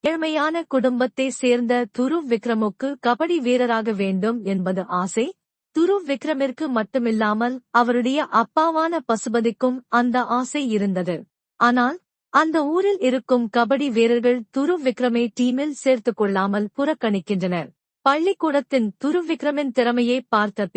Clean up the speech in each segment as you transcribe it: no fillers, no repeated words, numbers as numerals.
ஏழ்மையான குடும்பத்தை சேர்ந்த துருவ் விக்ரமுக்கு கபடி வீரராக வேண்டும் என்பது ஆசை. துருவ் விக்ரமிற்கு மட்டுமில்லாமல் அவருடைய அப்பாவான பசுபதிக்கும் அந்த ஆசை இருந்தது. ஆனால் அந்த ஊரில் இருக்கும் கபடி வீரர்கள் துருவ் விக்ரமை டீமில் சேர்த்துக் கொள்ளாமல் புறக்கணிக்கின்றனர். பள்ளிக்கூடத்தின் துருவ் விக்ரமின் திறமையை பார்த்த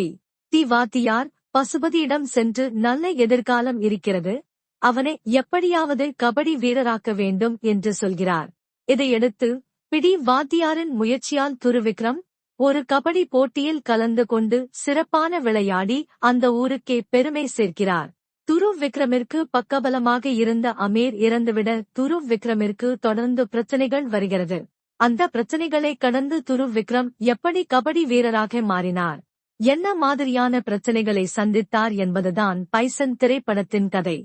தி வாத்தியார் பசுபதியிடம் சென்று நல்ல எதிர்காலம் இருக்கிறது, அவனை எப்படியாவது கபடி வீரராக்க வேண்டும் என்று சொல்கிறார். இதையடுத்து டி வாத்தியாரின் முயற்சியால் துருவிக்ரம் ஒரு கபடி போட்டியில் கலந்து கொண்டு சிறப்பான விளையாடி அந்த ஊருக்கே பெருமை சேர்க்கிறார். துருவ் விக்ரமிற்கு பக்கபலமாக இருந்த அமீர் இறந்துவிட துருவ் விக்ரமிற்கு தொடர்ந்து பிரச்சனைகள் வருகிறது. அந்த பிரச்சனைகளை கடந்து துருவ் விக்ரம் எப்படி கபடி வீரராக மாறினார், என்ன மாதிரியான பிரச்சனைகளை சந்தித்தார் என்பதுதான் பைசன் திரைப்படத்தின் கதை.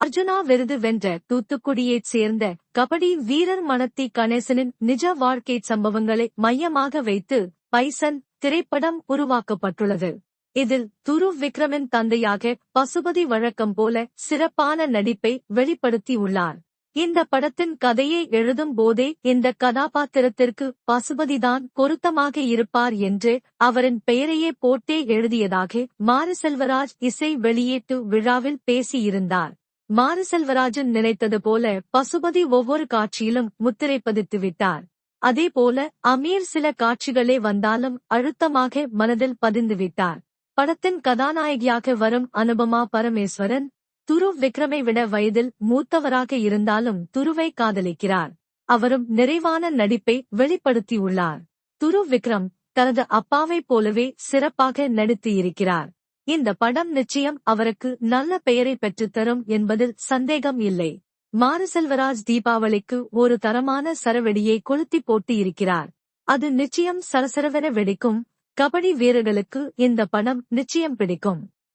அர்ஜுனா விருது வென்ற தூத்துக்குடியைச் சேர்ந்த கபடி வீரர் மணத்தி கணேசனின் நிஜ வாழ்க்கை சம்பவங்களை மையமாக வைத்து பைசன் திரைப்படம் உருவாக்கப்பட்டுள்ளது. இதில் துருவ் விக்ரமின் தந்தையாக பசுபதி வழக்கம் போல சிறப்பான நடிப்பை வெளிப்படுத்தியுள்ளார். இந்த படத்தின் கதையை எழுதும் போதே இந்த கதாபாத்திரத்திற்கு பசுபதிதான் பொருத்தமாக இருப்பார் என்று அவரின் பெயரையே போட்டே எழுதியதாக மாரிசெல்வராஜ் இசை வெளியீட்டு விழாவில் பேசியிருந்தார். மாரிசெல்வராஜன் நினைத்தது போல பசுபதி ஒவ்வொரு காட்சியிலும் முத்திரை பதித்துவிட்டார். அதேபோல அமீர் சில காட்சிகளே வந்தாலும் அழுத்தமாக மனதில் பதிந்துவிட்டார். படத்தின் கதாநாயகியாக வரும் அனுபமா பரமேஸ்வரன் துருவ் விக்ரமை விட வயதில் மூத்தவராக இருந்தாலும் துருவை காதலிக்கிறார். அவரும் நிறைவான நடிப்பை வெளிப்படுத்தியுள்ளார். துருவ் விக்ரம் தனது அப்பாவைப் போலவே சிறப்பாக நடித்து இருக்கிறார். இந்த படம் நிச்சயம் அவருக்கு நல்ல பெயரை பெற்றுத்தரும் என்பதில் சந்தேகம் இல்லை. மாரிசெல்வராஜ் தீபாவளிக்கு ஒரு தரமான சரவெடியை கொளுத்தி போட்டு இருக்கிறார். அது நிச்சயம் சரசரவென வெடிக்கும். கபடி வீரர்களுக்கு இந்த படம் நிச்சயம் பிடிக்கும்.